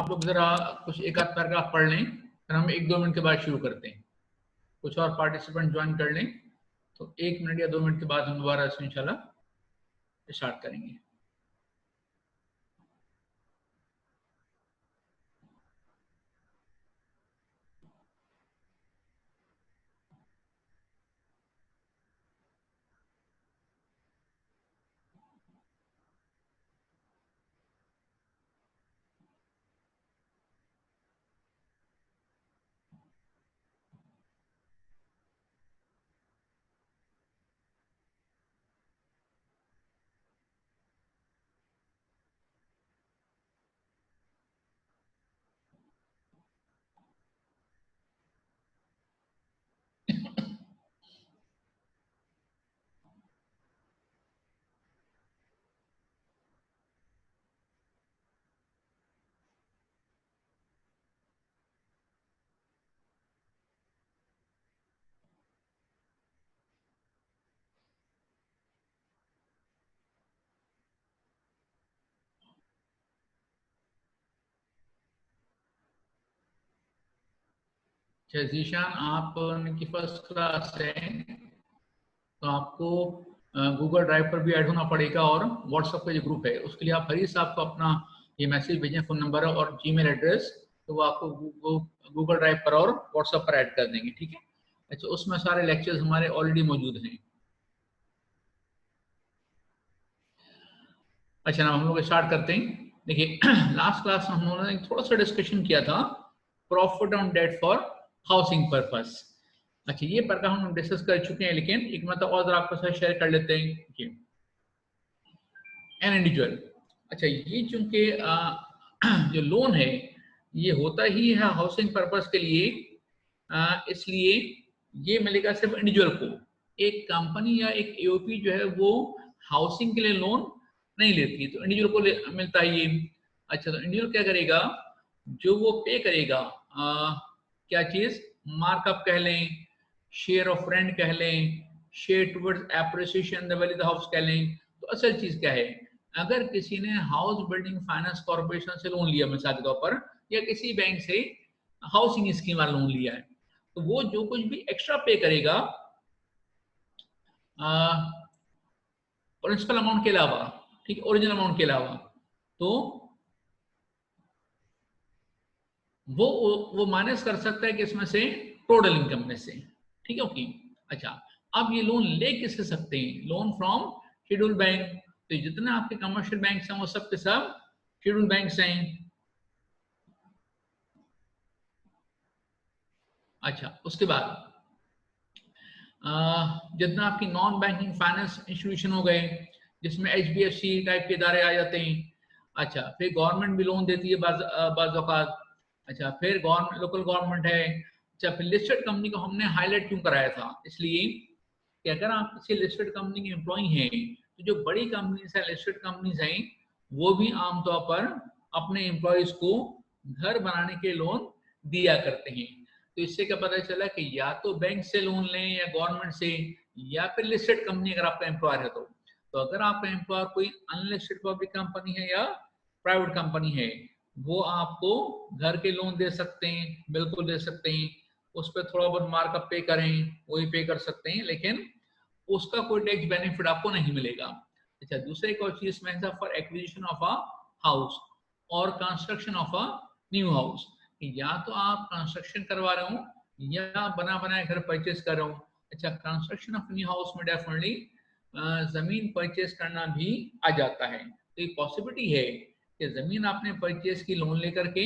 आप लोग जरा कुछ एक आध पैराग्राफ पढ़ लें, फिर हम 1-2 मिनट के बाद शुरू करते हैं। कुछ और पार्टिसिपेंट ज्वाइन कर लें तो 1 मिनट या 2 मिनट के बाद हम दोबारा इसमें इंशाल्लाह स्टार्ट करेंगे। अच्छा जीशान, आप की फर्स्ट क्लास है तो आपको गूगल ड्राइव पर भी ऐड होना पड़ेगा, और व्हाट्सएप का जो ग्रुप है उसके लिए आप हरीश साहब को अपना ये मैसेज भेजें, फ़ोन नंबर और जीमेल एड्रेस, तो वो आपको गूगल ड्राइव पर और व्हाट्सएप पर ऐड कर देंगे, ठीक है। अच्छा, उसमें सारे लेक्चर्स हमारे ऑलरेडी मौजूद हैं। अच्छा ना, हम लोग स्टार्ट करते हैं। देखिए लास्ट क्लास में हम लोगों ने थोड़ा सा डिस्कशन किया था profit on debt for housing purpose. अच्छा, ये पैराग्राफ हम डिस्कस कर चुके हैं, लेकिन एक मतलब और आपके साथ शेयर कर लेते हैं। एन इंडिविजुअल, अच्छा ये चूंकि जो लोन है ये होता ही है हाउसिंग पर्पस के लिए, इसलिए ये मिलेगा सिर्फ इंडिविजुअल को। एक कंपनी या एक एओपी जो है वो हाउसिंग के लिए लोन नहीं लेती, तो इंडिविजुअल को मिलता है ये। अच्छा, तो इंडिविजुअल क्या करेगा, जो वो पे करेगा क्या चीज, मार्कअप कह लें, शेयर ऑफ रेंट कह लें, share towards appreciation the value of the house कह लें। तो असल चीज क्या है, अगर किसी ने हाउस बिल्डिंग फाइनेंस कॉर्पोरेशन से लोन लिया मिसाल के तौर पर, या किसी बैंक से हाउसिंग स्कीम वाला लोन लिया है, तो वो जो कुछ भी एक्स्ट्रा पे करेगा प्रिंसिपल अमाउंट के अलावा, ठीक है, ओरिजिनल अमाउंट के अलावा, तो वो माइनस कर सकता है कि इसमें से टोटल इनकम में से, ठीक है। ओके, अच्छा अब ये लोन ले किससे सकते हैं, लोन फ्रॉम शेड्यूल बैंक। तो जितने आपके कमर्शियल बैंक हैं वो सब के सब शेड्यूल बैंक हैं। अच्छा, उसके बाद जितना आपकी नॉन बैंकिंग फाइनेंस इंस्टीट्यूशन हो गए, जिसमें HBFC टाइप के इदारे आ जाते हैं। अच्छा, फिर गवर्नमेंट भी लोन देती है बाज़ औक़ात। अच्छा, फिर गवर्नमेंट, लोकल गवर्नमेंट है। अच्छा, फिर लिस्टेड कंपनी को हमने हाईलाइट क्यों कराया था, इसलिए कि अगर आप किसी लिस्टेड कंपनी के एम्प्लॉय हैं, तो जो बड़ी कंपनीज है, लिस्टेड कंपनीज हैं, वो भी आमतौर पर अपने एम्प्लॉयज को घर बनाने के लोन दिया करते हैं। तो इससे क्या पता चला कि या तो बैंक से लोन लें या गवर्नमेंट से, या फिर लिस्टेड कंपनी अगर आपका एम्प्लॉयर है तो अगर आपका एम्प्लॉयर कोई अनलिस्टेड पब्लिक कंपनी है या प्राइवेट कंपनी है, वो आपको घर के लोन दे सकते हैं, बिल्कुल दे सकते हैं। उस पर थोड़ा बहुत मार्कअप पे करें, वही पे कर सकते हैं, लेकिन उसका कोई टैक्स बेनिफिट आपको नहीं मिलेगा। अच्छा, दूसरे एक और चीज में for acquisition of a house और construction of a new house, या तो आप कंस्ट्रक्शन करवा रहे हो या बना बनाया घर परचेज कर रहे हो। अच्छा, कंस्ट्रक्शन ऑफ न्यू हाउस में डेफिनेटली जमीन परचेज करना भी आ जाता है। तो एक पॉसिबिलिटी है कि जमीन आपने परचेज की लोन लेकर के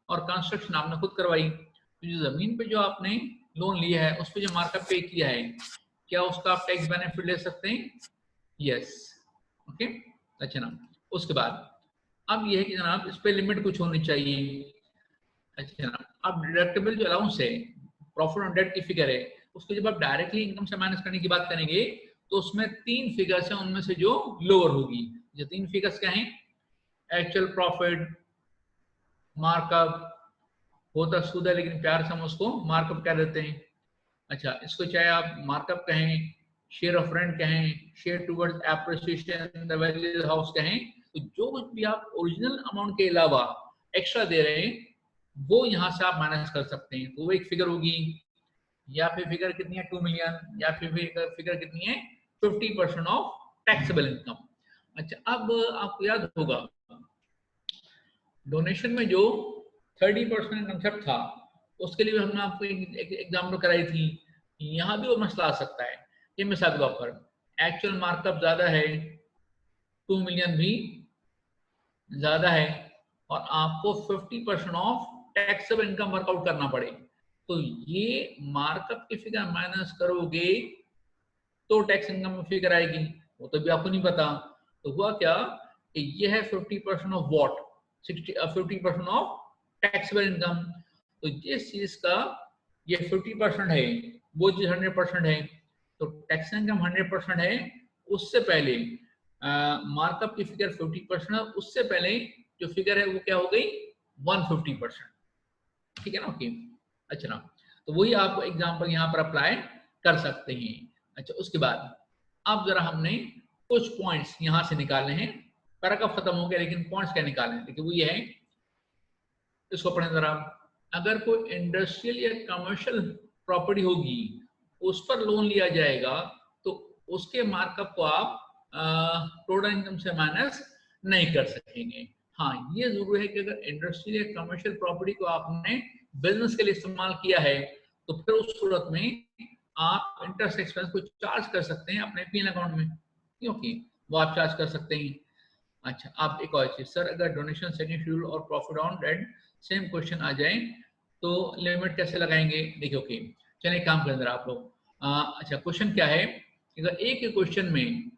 और कंस्ट्रक्शन आपने खुद करवाई, तो जो जमीन पे जो आपने लोन लिया है उस पर जो मार्कअप पे किया है, क्या उसका आप टैक्स बेनिफिट ले सकते हैं? Yes, okay. अच्छा ना, उसके बाद अब यह है कि जनाब इस पे लिमिट कुछ होनी चाहिए। अच्छा ना, अब डिडक्टेबल जो अलाउंस है, प्रॉफिट ऑन डेट की फिगर है, उसको जब आप डायरेक्टली इनकम से माइनस करने की बात करेंगे तो उसमें 3 फिगर्स हैं, उनमें से जो लोअर होगी। जो 3 फिगर्स क्या हैं, एक्चुअल प्रॉफिट, मार्कअप, होता सूद है लेकिन प्यार से हम उसको मार्कअप कह देते हैं। अच्छा, इसको चाहे आप मार्कअप कहें, शेयर ऑफ रेंट कहें, share towards appreciation the value of house कहें, तो जो कुछ भी आप ओरिजिनल अमाउंट के अलावा एक्स्ट्रा दे रहे हैं वो यहाँ से आप माइनस कर सकते हैं। तो वो एक फिगर होगी, या फिर फिगर कितनी है 2 मिलियन, या फिर फिगर कितनी है 50% ऑफ टैक्सेबल इनकम। अच्छा, अब आपको याद होगा डोनेशन में जो 30% कंसेप्ट था उसके लिए हमने आपको एक एग्जाम्पल कराई थी। यहाँ भी वो मसला आ सकता है कि मिसाल के तौर पर एक्चुअल मार्कअप ज्यादा है, 2 मिलियन भी ज्यादा है, और आपको 50% ऑफ टैक्सेबल इनकम वर्कआउट करना पड़े, तो ये मार्कअप की फिगर माइनस करोगे तो टैक्स इनकम फिगर आएगी, वो तो भी आपको नहीं पता। तो हुआ क्या कि ये है 50% of what 50% of taxable income. तो जिस चीज का ये 50% है वो चीज 100% है, तो टैक्स इनकम 100% है, उससे पहले मार्कअप की फिगर 50% है, उससे पहले जो फिगर है वो क्या हो गई 150%। ठीक है ना? ओके, अच्छा ना, तो वही आप एग्जांपल यहाँ पर अप्लाई कर सकते हैं। अच्छा, उसके बाद अब जरा हमने कुछ पॉइंट्स यहाँ से निकालने हैं, पैराग्राफ खत्म हो गया लेकिन पॉइंट्स क्या निकालने हैं, देखिए वो ये है, इसको पढ़ें जरा। अगर कोई इंडस्ट्रियल या कमर्शियल प्रॉपर्टी होगी उस पर लोन लिया जाएगा तो उसके मार्कअप को आप टोटल इनकम से माइनस नहीं कर सकेंगे। हाँ, ये जरूर है कि अगर इंडस्ट्रियल या कमर्शियल प्रॉपर्टी को आपने बिजनेस के लिए इस्तेमाल किया है तो फिर उस सूरत में आप इंटरेस्ट एक्सपेंस को चार्ज कर सकते हैं अपने पीएन अकाउंट में, क्योंकि वो आप चार्ज कर सकते हैं। अच्छा, आप एक और चीज, सर अगर डोनेशन सेकंड शेड्यूल और profit on debt same question आ जाए तो लिमिट कैसे लगाएंगे? देखिए ओके, चलिए काम करें जरा आप लोग। अच्छा, क्वेश्चन क्या है, अगर एक ही क्वेश्चन में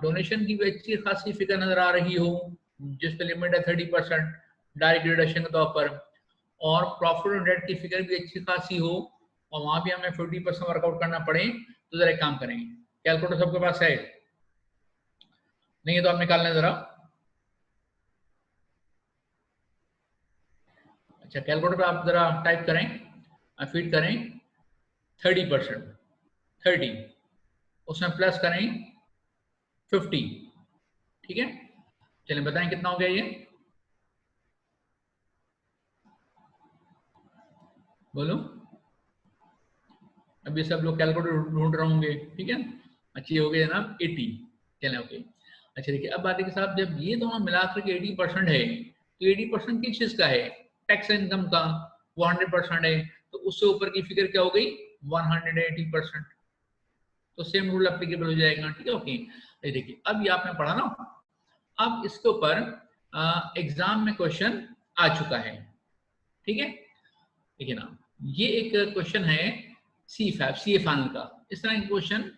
डोनेशन की भी अच्छी खासी फिगर नजर आ रही हो जिस पे लिमिट है 30% डायरेक्ट डिडक्शन के तौर पर, और प्रॉफिट ऑन डेट की फिगर भी अच्छी खासी हो और वहां भी हमें 50% वर्कआउट करना पड़े, तो जरा एक काम करें, कैलकुलेटर सबके पास है? नहीं है तो आप निकाल लें जरा। अच्छा, कैलकुलेटर पे आप जरा टाइप करें, फीड करें 30%, 30 उसमें प्लस करें 50, ठीक है? चलिए बताएं कितना हो गया ये, बोलो। अभी सब लोग कैलकुलेटर ढूंढ रहे होंगे, ठीक है? अच्छा, ये हो गया जनाब 80। चलें ओके। अच्छा देखिए, अब बात है कि साहब जब ये दोनों मिलाकर के 80% है तो 80% किस चीज का है? टैक्स इनकम का। वो 100% है तो उससे ऊपर की फिगर क्या हो गई 180%। तो सेम रूल एप्लीकेबल हो जाएगा, ठीक है? ओके, ये देखिए अब ये आपने पढ़ा ना, अब इसके ऊपर एग्जाम में क्वेश्चन आ चुका है, ठीक है? देखिए ना, ये एक क्वेश्चन है C5 CA फाइनल का, इस तरह के क्वेश्चन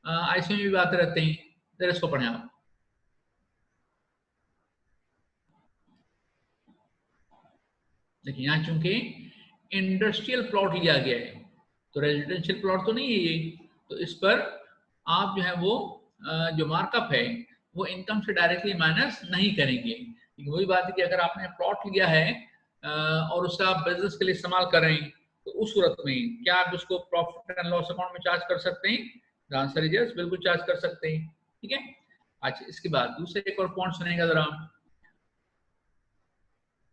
आईसीएम में भी आते रहते हैं, जरा इसको पढ़ें आप। देखिए यहाँ चूंकि इंडस्ट्रियल प्लॉट लिया गया है तो रेजिडेंशियल प्लॉट तो नहीं है ये, तो इस पर आप जो है वो जो मार्कअप है वो इनकम से डायरेक्टली माइनस नहीं करेंगे। लेकिन वही बात है कि अगर आपने प्लॉट लिया है और उसका आप बिजनेस के लिए इस्तेमाल कर रहे हैं तो उस सूरत में क्या आप उसको प्रॉफिट एंड लॉस अकाउंट में चार्ज कर सकते हैं? द आंसर इज यस, बिल्कुल चार्ज कर सकते हैं, ठीक है? अच्छा, इसके बाद दूसरे एक और पॉइंट सुनेगा जरा।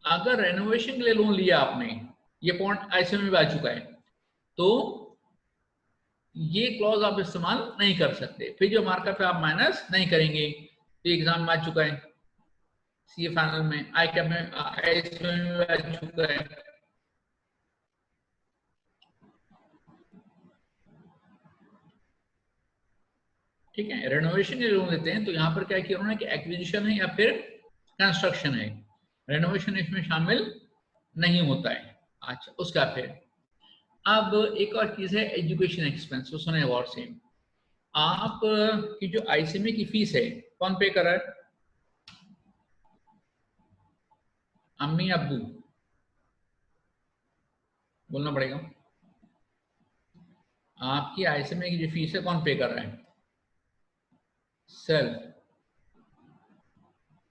अगर रेनोवेशन के लिए लोन लिया आपने, ये पॉइंट आईसीएम में भी आ चुका है, तो ये क्लॉज आप इस्तेमाल नहीं कर सकते, फिर जो मार्कअप है आप माइनस नहीं करेंगे। तो एग्जाम में आ चुका है, सीए फाइनल में, आई कैप में, आईसीएम में आ चुका है। ठीक है, रेनोवेशन के लोन लेते हैं तो यहाँ पर क्या किया उन्होंने कि एक्विजिशन है या फिर कंस्ट्रक्शन है, रेनोवेशन इसमें शामिल नहीं होता है। अच्छा, उसका फिर अब एक और चीज है एजुकेशन एक्सपेंस, तो सुने गौर से, आप की जो आईसीएमई की फीस है कौन पे कर रहा है? अम्मी अब्बू? बोलना पड़ेगा। आपकी आईसीएमई की जो फीस है कौन पे कर रहा है? सेल्फ?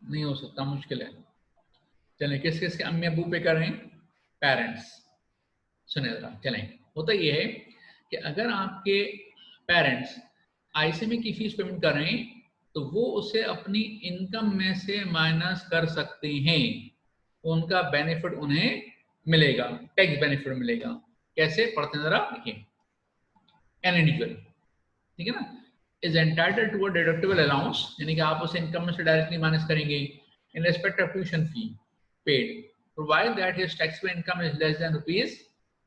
नहीं हो सकता, मुश्किल है। चलें, किस किस के अम्मी अब्बू पे कर रहे हैं? पेरेंट्स। सुने जरा, चलें, होता ये है कि अगर आपके पेरेंट्स आईसीएमई की फीस पेमेंट कर रहे हैं तो वो उसे अपनी इनकम में से माइनस कर सकते हैं, उनका बेनिफिट उन्हें मिलेगा, टैक्स बेनिफिट मिलेगा। कैसे पढ़ते हैं जरा देखिए। एन इंडिविजुअल, ठीक है ना, is entitled to a deductible allowance, यानी कि आप उसे इनकम में से डायरेक्टली माइनस करेंगे, in respect of tuition fee paid, provide that his taxable income is less than rupees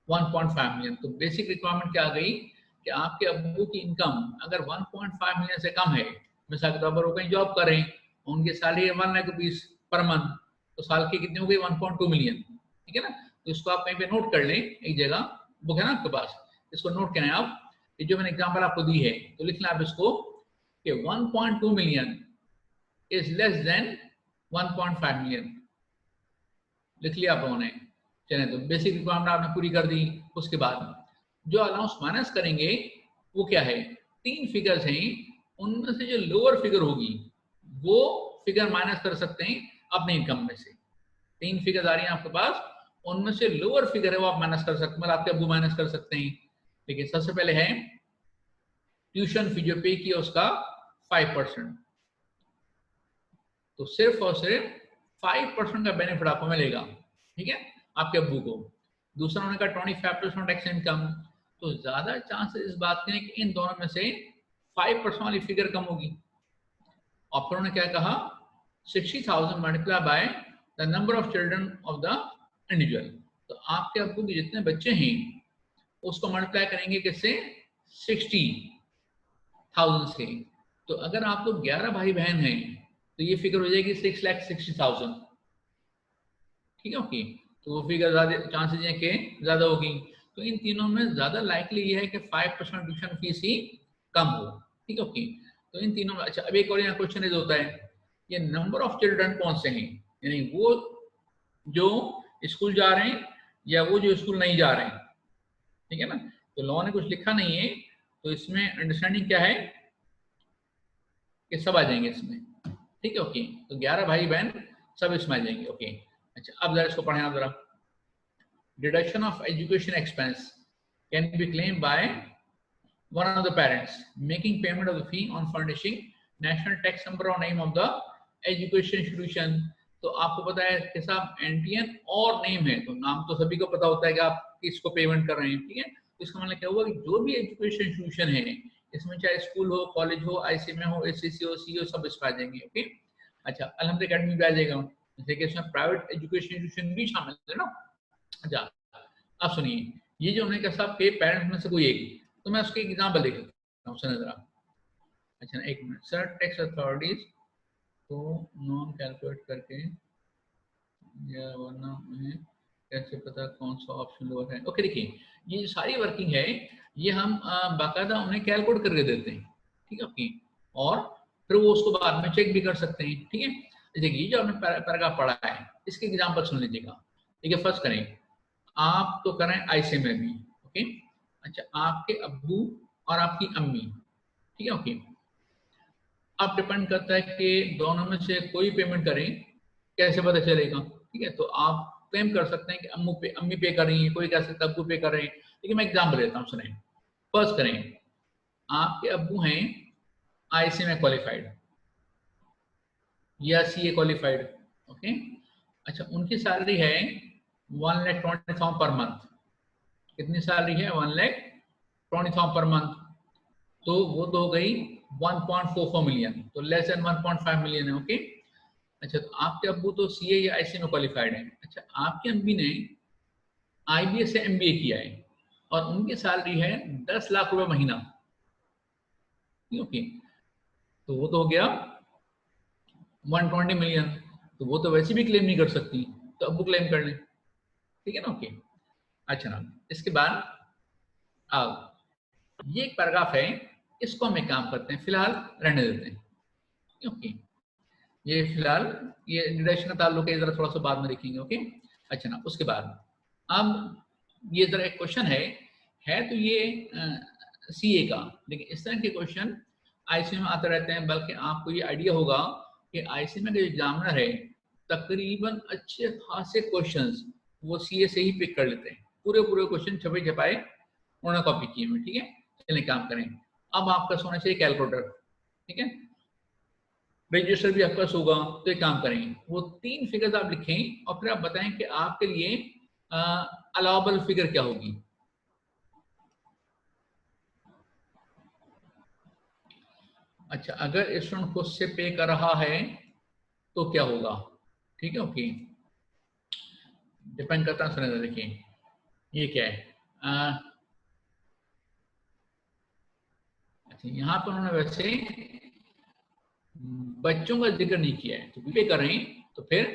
1.5 million. तो बेसिक रिक्वायरमेंट क्या आ गई कि आपके अब्बू की इनकम अगर 1.5 मिलियन से कम है, मिसाल के तौर पर वो कहीं जॉब कर रहे हैं, उनकी सैलरी है 1 लाख रुपीज पर मंथ, तो साल की कितनी हो गई 1.2 मिलियन, ठीक है ना। तो इसको आप कहीं पे नोट कर लें, एक जगह बुक है ना आपके पास, इसको नोट करें आप। ये जो मैंने एग्जांपल आपको दी है तो लिख लें आप इसको कि 1.2 million is less than 1.5 million, लिख लिया आप लोगों ने। चले तो बेसिक रिक्वायरमेंट आपने पूरी कर दी। उसके बाद जो अलाउंस माइनस करेंगे वो क्या है, 3 फिगर्स हैं, उनमें से जो लोअर फिगर होगी वो फिगर माइनस कर सकते हैं अपने इनकम में से। 3 फिगर्स आ रही हैं आपके पास, उनमें से लोअर फिगर है वो आप माइनस कर सकते हैं, मतलब आपके अब्बू माइनस कर सकते हैं। देखिए सबसे पहले है ट्यूशन फी जो पे किया उसका 5%, तो सिर्फ और सिर्फ 5% का बेनिफिट आपको मिलेगा, ठीक है, आपके अब्बू को। दूसरा उन्होंने कहा 25% टैक्स इनकम, तो ज्यादा चांसेस इस बात के हैं कि इन दोनों में से 5% वाली फिगर कम होगी। और फिर उन्होंने क्या कहा 60,000 multiply by the number of children of the individual, तो आपके अब्बू के जितने बच्चे हैं उसको मल्टीप्लाई करेंगे किससे, 60,000 से। तो अगर आप लोग 11 भाई बहन हैं तो ये फिगर हो जाएगी 6,60,000, ठीक है ओके। तो वो फिगर ज्यादा चांसेस हैं कि ज्यादा होगी। तो इन तीनों में ज्यादा लाइकली ये है कि 5% ट्यूशन फीस ही कम हो, ठीक है ओके। तो इन तीनों में अच्छा, अब एक और यहाँ क्वेश्चन ये होता है, ये नंबर ऑफ चिल्ड्रन कौन से हैं, यानी वो जो स्कूल जा रहे हैं या वो जो स्कूल नहीं जा रहे हैं, ठीक है ना। तो लॉ ने कुछ लिखा नहीं है, तो इसमें अंडरस्टैंडिंग क्या है कि सब आ जाएंगे इसमें, ठीक है ओके। तो 11 भाई बहन सब इसमें आ जाएंगे ओके। अच्छा अब जरा इसको पढ़ें आप जरा। Deduction of education expense can be claim by one of the parents making payment of the fee on furnishing national tax number और name of the education institution. तो आपको पता है कि साहब एनटीएन और नेम है, तो नाम तो सभी को पता होता है कि आप किसको पेमेंट कर रहे हैं, ठीक है। तो इसका मतलब क्या हुआ कि जो भी एजुकेशन इंस्टीट्यूशन है इसमें चाहे स्कूल हो, कॉलेज हो, आईसीएमए हो, एससीसी हो, सीओ, सब इसमें आ जाएंगे ओके। अच्छा अलहमद अकेडमी भी आ जाएगा, जैसे कि इसमें प्राइवेट एजुकेशन इंस्टीट्यूशन भी शामिल है ना। अच्छा अब सुनिए, ये जो उन्होंने कहा साहब के पेरेंट्स में से कोई एक, तो मैं उसके एग्जाम्पल देख लेता हूँ, सुनिए जरा। अच्छा एक मिनट सर, टैक्स अथॉरिटीज तो नॉन कैलकुलेट करके या वरना उन्हें कैसे पता कौन सा ऑप्शन लोअर है। ओके देखिए ये जो सारी वर्किंग है ये हम बाकायदा उन्हें कैलकुलेट करके देते हैं, ठीक है ओके। और फिर वो उसको बाद में चेक भी कर सकते हैं, ठीक है। देखिए जो आपने पैराग्राफ पढ़ा है इसके एग्जाम्पल सुन लीजिएगा। ठीक है फर्स्ट करें, आप तो करें आईसीएमए भी ओके। अच्छा आपके अब्बू और आपकी अम्मी, ठीक है ओके। अब डिपेंड करता है कि दोनों में से कोई पेमेंट करें, कैसे पता चलेगा, ठीक है। तो आप क्लेम कर सकते हैं कि अम्मी पे कर रही है, कोई कह सकता है अब्बू पे कर रहे हैं, लेकिन मैं एग्जाम्पल देता हूँ सुने। फर्स्ट करें, आपके अब्बू हैं आईसीएमए क्वालिफाइड या सीए क्वालिफाइड ओके। अच्छा उनकी सैलरी है 1,20,000 पर मंथ। कितनी सैलरी है, 1,20,000 पर मंथ, तो वो तो हो गई 1.44 मिलियन, तो लेस देन 1.5 मिलियन है ओके। अच्छा तो आपके अब्बू तो सीए या आईसी में क्वालिफाइड है। अच्छा आपकी अम्मी ने आईबीएस से एमबीए किया है और उनकी सैलरी है 10 लाख रुपए महीना, ओके। तो वो तो हो गया 120 मिलियन, तो वो तो वैसे भी क्लेम नहीं कर सकती, तो अब्बू क्लेम कर लें, ठीक है ना ओके। अच्छा ना इसके बाद अब ये एक पैराग्राफ है, इसको हम एक काम करते हैं फिलहाल रहने देते हैं ओके। ये फिलहाल ये डिडक्शन का ताल्लुक है, जरा थोड़ा सा बाद में देखेंगे ओके। अच्छा ना उसके बाद अब ये जरा एक क्वेश्चन है तो ये सीए का, लेकिन इस तरह के क्वेश्चन आईसीएमए में आते रहते हैं। बल्कि आपको ये आइडिया होगा कि आईसीएमए के एग्जामिनर है तकरीबन अच्छे खासे क्वेश्चंस वो सीए से ही पिक कर लेते हैं, पूरे पूरे क्वेश्चन छपे छपाए उन्होंने कॉपी किए हुए, ठीक है। चलिए काम करें। अब आपका होना चाहिए कैलकुलेटर, ठीक है। रजिस्टर भी आपके पास होगा। तो एक काम करें, वो 3 फिगर्स आप लिखें और फिर आप बताएं कि आपके लिए अलाउबल फिगर क्या होगी। अच्छा, अगर स्टूडेंट खुद से पे कर रहा है तो क्या होगा? ठीक है, ओके, डिपेंड करता है। सुनिए, देखिए ये क्या है। अच्छा, यहाँ पर उन्होंने वैसे बच्चों का जिक्र नहीं किया है, तो पे कर रहे हैं तो फिर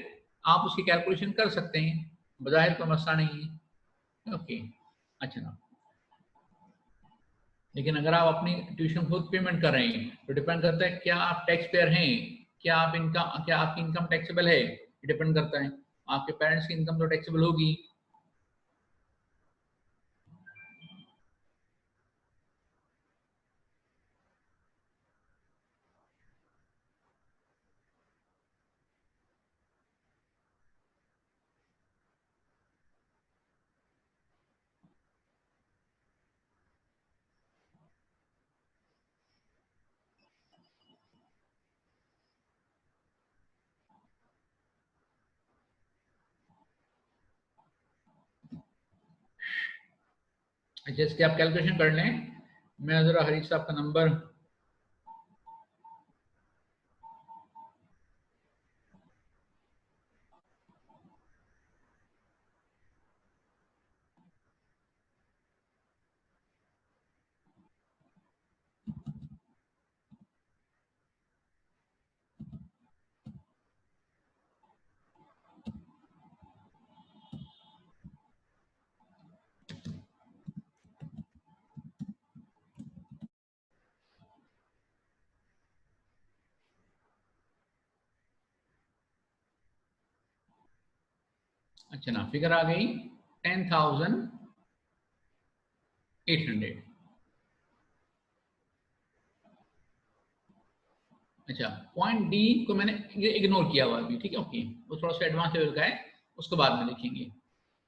आप उसकी कैलकुलेशन कर सकते हैं, बज़ाहिर कोई मसला नहीं है। ओके, अच्छा ना, लेकिन अगर आप अपनी ट्यूशन खुद पेमेंट कर रहे हैं तो डिपेंड करता है क्या आप टैक्स पेयर हैं, क्या आपकी इनकम टैक्सेबल है, डिपेंड करता है। आपके पेरेंट्स की इनकम तो टैक्सेबल होगी। अच्छा, इसकी आप कैलकुलेशन कर लें। मैं जरा हरीश साहब का नंबर, अच्छा ना, फिगर आ गई 10,800। अच्छा, पॉइंट डी को मैंने ये इग्नोर किया हुआ अभी, ठीक है, ओके, वो थोड़ा सा एडवांस लेवल का है, उसको बाद में लिखेंगे।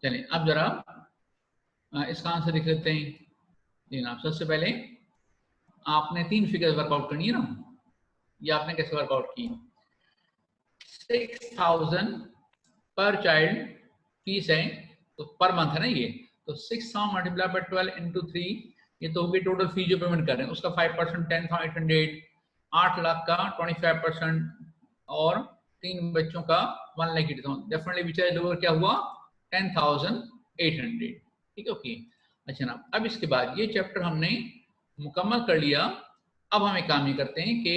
चलिए अब जरा इसका आंसर लिख लेते हैं। जनाब, सबसे पहले आपने 3 फिगर्स वर्कआउट करनी है ना। ये आपने कैसे वर्कआउट की? 6,000 पर चाइल्ड फीस है, तो पर मंथ है ना ये, तो 6,000 मल्टीप्लाई बाय 12 इंटू 3, ये तो होगी टोटल फीस जो पेमेंट कर रहे हैं उसका 5%, 10,800, 8 लाख का 25%, और 3 बच्चों का 1,80,000। डेफिनेटली विच लोअर क्या हुआ? 10,800। ठीक है, ओके। अच्छा ना, अब इसके बाद ये चैप्टर हमने मुकम्मल कर लिया। अब हम एक काम ये करते हैं कि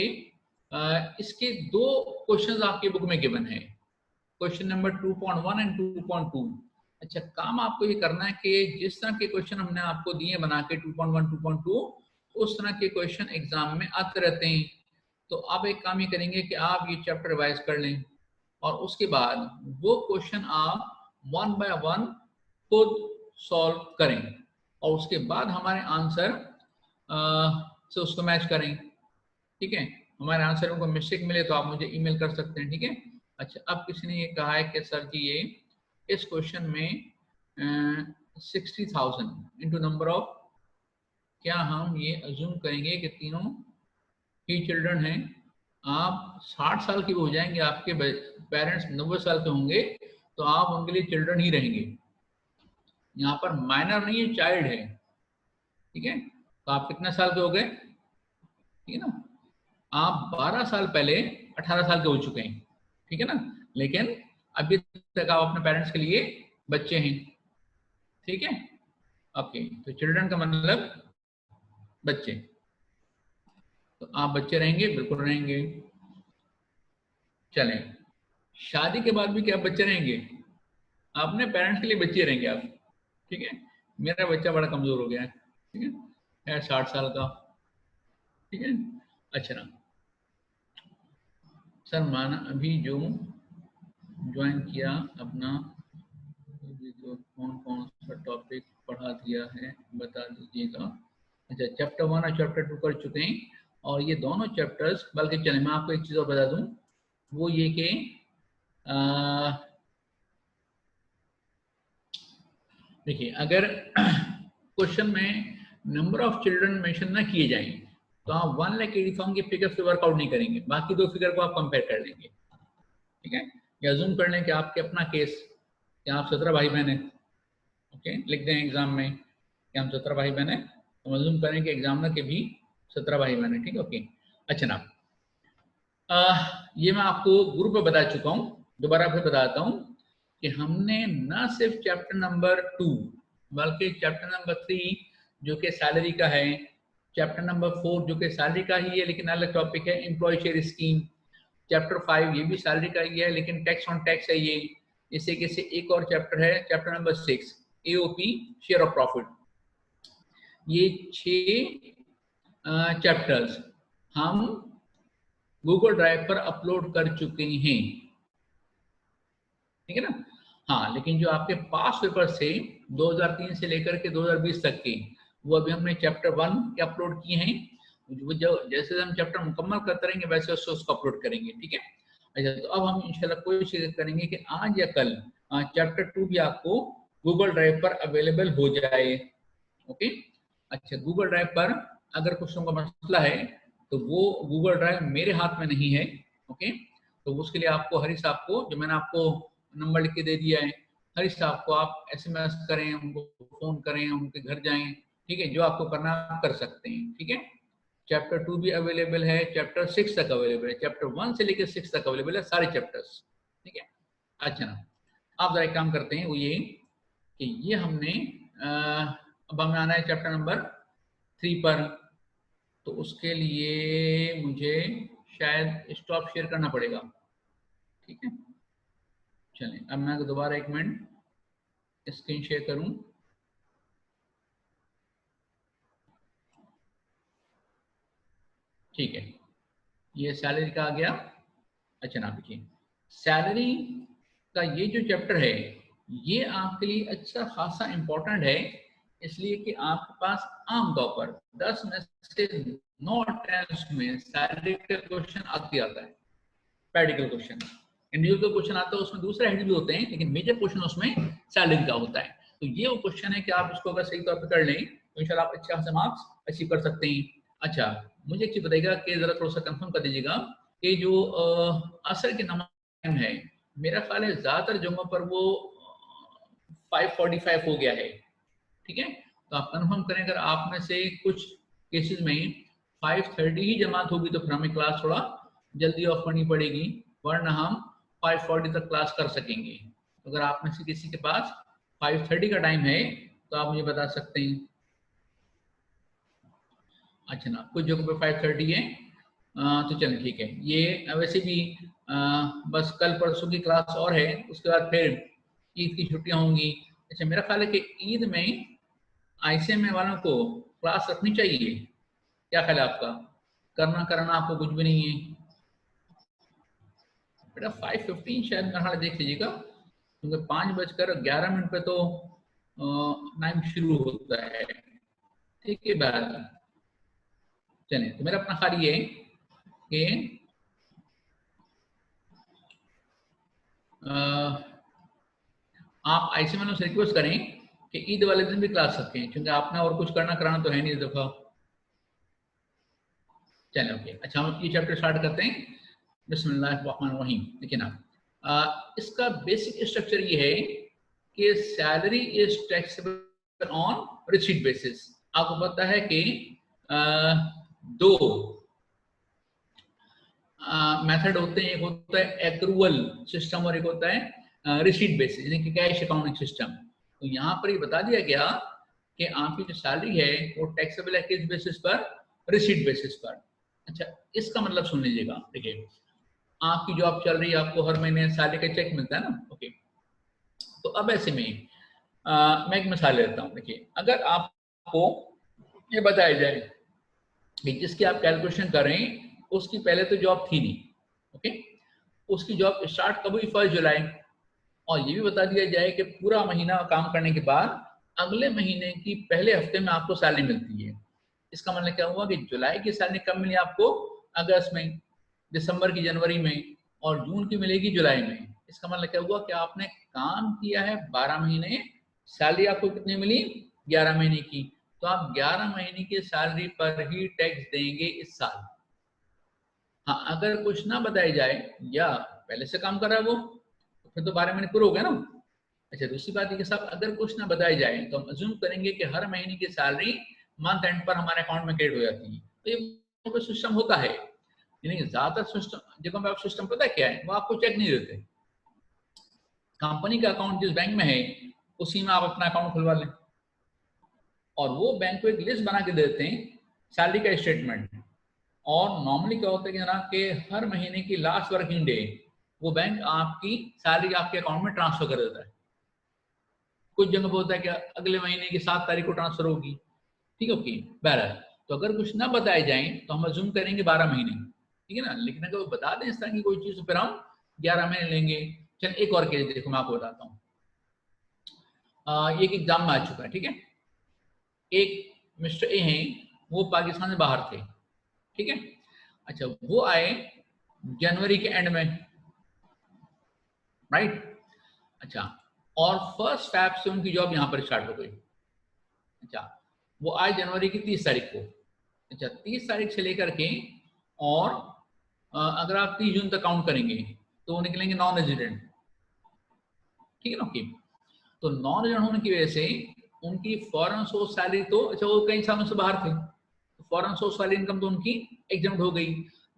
इसके 2 क्वेश्चंस आपकी बुक में गिवन है, क्वेश्चन नंबर 2.1 एंड 2.2। अच्छा, काम आपको ये करना है कि जिस तरह के क्वेश्चन हमने आपको दिए बना के 2.1 2.2, उस तरह के क्वेश्चन एग्जाम में आते रहते हैं। तो आप एक काम ये करेंगे कि आप ये चैप्टर रिवाइज कर लें और उसके बाद वो क्वेश्चन आप 1 बाय 1 खुद सॉल्व करें और उसके बाद हमारे आंसर से उसको मैच करें। ठीक है, हमारे आंसर में कोई मिस्टेक मिले तो आप मुझे ईमेल कर सकते हैं। ठीक है। अच्छा, अब किसी ने ये कहा है कि सर जी ये इस क्वेश्चन में 60,000 इंटू नंबर ऑफ, क्या हम ये अज्यूम करेंगे कि तीनों ही चिल्ड्रन हैं? आप 60 साल के हो जाएंगे, आपके पेरेंट्स 90 साल के होंगे, तो आप उनके लिए चिल्ड्रन ही रहेंगे। यहाँ पर माइनर नहीं है, चाइल्ड है। ठीक है, तो आप कितने साल के हो गए? ठीक है ना, आप 12 साल पहले 18 साल के हो चुके हैं। ठीक है ना, लेकिन अभी तक आप अपने पेरेंट्स के लिए बच्चे हैं। ठीक है, ओके, तो चिल्ड्रन का मतलब बच्चे, तो आप बच्चे रहेंगे, बिल्कुल रहेंगे। चलें, शादी के बाद भी क्या आप बच्चे रहेंगे? अपने पेरेंट्स के लिए बच्चे रहेंगे आप। ठीक है, मेरा बच्चा बड़ा कमजोर हो गया है, ठीक है 60 साल का। ठीक है, अच्छा ना सर, माना अभी जो ज्वाइन किया अपना, जो कौन कौन सा टॉपिक पढ़ा दिया है बता दीजिएगा। अच्छा, चैप्टर 1 और चैप्टर 2 कर चुके हैं, और ये दोनों चैप्टर्स, बल्कि चले मैं आपको एक चीज़ और बता दूं, वो ये कि देखिए, अगर क्वेश्चन में नंबर ऑफ चिल्ड्रन मेंशन ना किए जाएं तो आप 1,80,000 की फिगर से वर्कआउट नहीं करेंगे, बाकी दो फिगर को आप कंपेयर कर लेंगे, ठीक है। या जूम कर लें कि आपके अपना केस कि आप 17 भाई बहन हैं, ओके, लिख दें एग्जाम में कि हम 17 भाई बहन हैं, तो मजूम करें कि एग्जामिनर के भी 17 भाई बहन हैं, ठीक है, ओके। अच्छा ना, ये मैं आपको ग्रुप में बता चुका हूँ, दोबारा फिर बताता हूँ कि हमने न सिर्फ चैप्टर नंबर 2 बल्कि चैप्टर नंबर 3 जो कि सैलरी का है, चैप्टर नंबर 4 जो कि सैलरी का ही है लेकिन अलग टॉपिक है, एम्प्लॉय शेयर स्कीम, चैप्टर 5 ये भी सैलरी का ही है लेकिन टैक्स ऑन टैक्स है ये। इसी के से एक और चैप्टर है, chapter number 6 AOP share of profit. ये 6 चैप्टर्स हम गूगल ड्राइव पर अपलोड कर चुके हैं, ठीक है ना। हाँ, लेकिन जो आपके पास पेपर से 2003 से लेकर के 2020 तक के, वो अभी हमने चैप्टर 1 के अपलोड किए हैं। वो जो जैसे हम चैप्टर मुकम्मल करते रहेंगे वैसे उसको अपलोड करेंगे, ठीक है। अच्छा, तो अब हम इंशाल्लाह कोशिश करेंगे कि आज या कल चैप्टर 2 भी आपको गूगल ड्राइव पर अवेलेबल हो जाए, ओके। अच्छा, गूगल ड्राइव पर अगर कुछ का मसला है तो वो गूगल ड्राइव मेरे हाथ में नहीं है, ओके। तो उसके लिए आपको हरीश साहब को, जो मैंने आपको नंबर लिख के दे दिया है, हरीश साहब को आप एसएमएस करें, उनको फोन करें, उनके घर जाएं, ठीक है, जो आपको करना आप कर सकते हैं, ठीक है। चैप्टर 2 भी अवेलेबल है, चैप्टर 6 तक अवेलेबल है, चैप्टर 1 से लेकर 6 तक अवेलेबल है सारे चैप्टर्स, ठीक है। अच्छा ना, आप जरा एक काम करते हैं, वो ये कि ये हमने अब हमें आना है चैप्टर नंबर 3 पर, तो उसके लिए मुझे शायद स्टॉप शेयर करना पड़ेगा, ठीक है। चलें, अब मैं दोबारा 1 मिनट स्क्रीन शेयर करूं। ठीक है, ये सैलरी का आ गया। अच्छा ना, देखिए सैलरी का ये जो चैप्टर है ये आपके लिए अच्छा खासा इंपॉर्टेंट है, इसलिए कि आपके पास आमतौर पर 10 में से 9 अटेम्प्ट्स में सैलरी का क्वेश्चन आती आता है। प्रैक्टिकल क्वेश्चन, इंडिविजुअल क्वेश्चन आता है, उसमें दूसरे हेड भी होते हैं लेकिन मेजर क्वेश्चन उसमें सैलरी का होता है। तो ये वो क्वेश्चन है कि आप इसको अगर सही तौर पर कर लें तो इंशाल्लाह आप अच्छे खासे मार्क्स अचीव कर सकते हैं। अच्छा, मुझे एक चीज बताइएगा कि जरा थोड़ा सा कंफर्म कर दीजिएगा कि जो असर की नमाज है, मेरा ख्याल है ज्यादातर जगहों पर वो 5:45 हो गया है, ठीक है। तो आप कंफर्म करें, अगर आप में से कुछ केसेस में 5:30 ही जमात होगी तो फिर हमें क्लास थोड़ा जल्दी ऑफ करनी पड़ेगी, वरना हम 5:40 तक क्लास कर सकेंगे। तो अगर आप में से किसी के पास 5:30 का टाइम है तो आप मुझे बता सकते हैं। अच्छा ना, कुछ जगह पे 5:30 है, तो चलें ठीक है। ये वैसे भी बस कल परसों की क्लास और है, उसके बाद फिर ईद की छुट्टियां होंगी। अच्छा, मेरा ख्याल है कि ईद में आईसीएमए वालों को क्लास रखनी चाहिए, क्या ख्याल है आपका? करना कराना आपको कुछ भी नहीं है बेटा। 5:15 शायद मेरा ख्याल देख लीजिएगा, क्योंकि 5:11 पे तो टाइम शुरू होता है, ठीक है बात। चलिए, तो मेरा अपना ख्याल ये है कि आप आईसीएमए वालों से रिक्वेस्ट करें कि ईद वाले दिन भी क्लास रखें, क्योंकि आपने और कुछ करना कराना तो है नहीं इस दफा। चलें, ओके। अच्छा, हम ये चैप्टर स्टार्ट करते हैं। बिस्मिल्लाहिर्रहमानिर्रहीम। देखिए ना, इसका बेसिक स्ट्रक्चर ये है कि salary is taxable on receipt basis. आपको पता है कि दो मेथड होते हैं, एक होता है एक्रूवल सिस्टम और एक होता है रिसीट बेसिस, यानी कि कैश अकाउंटिंग सिस्टम। तो यहाँ पर ये बता दिया गया कि आपकी जो सैलरी है वो टैक्सेबल है किस बेसिस पर? रिसीट बेसिस पर। अच्छा, इसका मतलब सुन लीजिएगा। देखिए, आपकी जॉब चल रही है, आपको हर महीने सैलरी का चेक मिलता है ना, ओके। तो अब ऐसे में मैं एक मिसाल लेता हूँ। देखिए, अगर आपको ये बताया जाए कि जिसकी आप कैलकुलेशन कर रहे हैं उसकी पहले तो जॉब थी नहीं, ओके, उसकी जॉब स्टार्ट कब हुई? 1 जुलाई। और ये भी बता दिया जाए कि पूरा महीना काम करने के बाद अगले महीने की पहले हफ्ते में आपको सैलरी मिलती है। इसका मतलब क्या हुआ कि जुलाई की सैलरी कब मिली आपको? अगस्त में, दिसंबर की जनवरी में, और जून की मिलेगी जुलाई में। इसका मतलब क्या हुआ कि आपने काम किया है 12 महीने, सैलरी आपको कितनी मिली? 11 महीने की। तो आप 11 महीने की सैलरी पर ही टैक्स देंगे इस साल। हाँ, अगर कुछ ना बताई जाए या पहले से काम कर रहा है वो, तो फिर तो 12 महीने पूरे हो गए ना। अच्छा, दूसरी बात ये कि साहब अगर कुछ ना बताई जाए तो हम अज्यूम करेंगे कि हर महीने की सैलरी मंथ एंड पर हमारे अकाउंट में क्रेडिट हो जाती है, तो ये सिस्टम होता है। यानी ज्यादातर सिस्टम जगह में आप सिस्टम पता है क्या है, वो आपको चेक नहीं देते। कंपनी का अकाउंट जिस बैंक में है उसी में आप अपना अकाउंट खुलवा लें, और वो बैंक को एक लिस्ट बना के देते हैं सैलरी का स्टेटमेंट। और नॉर्मली क्या होता है कि जनाब कि हर महीने की लास्ट वर्किंग डे वो बैंक आपकी सैलरी आपके अकाउंट में ट्रांसफर कर देता है। कुछ जगह पे होता है कि अगले महीने की 7 तारीख को ट्रांसफर होगी, ठीक है, ओके। बहरहाल, तो अगर कुछ ना बताए जाए तो हम अज्यूम करेंगे 12 महीने, ठीक है ना। लेकिन अगर वो बता दें इस तरह की कोई चीज तो फिर हम 11 महीने लेंगे। चल एक और केस देखो, मैं आपको बताता हूँ। ये एक एग्जाम में आ चुका है, ठीक है। एक मिस्टर ए हैं, वो पाकिस्तान से बाहर थे, ठीक है। अच्छा, वो आए जनवरी के एंड में, राइट। अच्छा, और 1 फैब से उनकी जॉब यहाँ पर स्टार्ट हो गई। अच्छा, वो आए जनवरी की 30 तारीख को। अच्छा, 30 तारीख से लेकर के और अगर आप 30 जून तक काउंट करेंगे तो वो निकलेंगे नॉन रेजिडेंट, ठीक है ना, ओके। तो नॉन रेजिडेंट होने की वजह से उनकी फॉरेन सोर्स सैलरी तो, अच्छा वो कई सालों से बाहर थे, तो फॉरेन सोर्स वाली इनकम तो उनकी एग्जम्प्ट हो गई।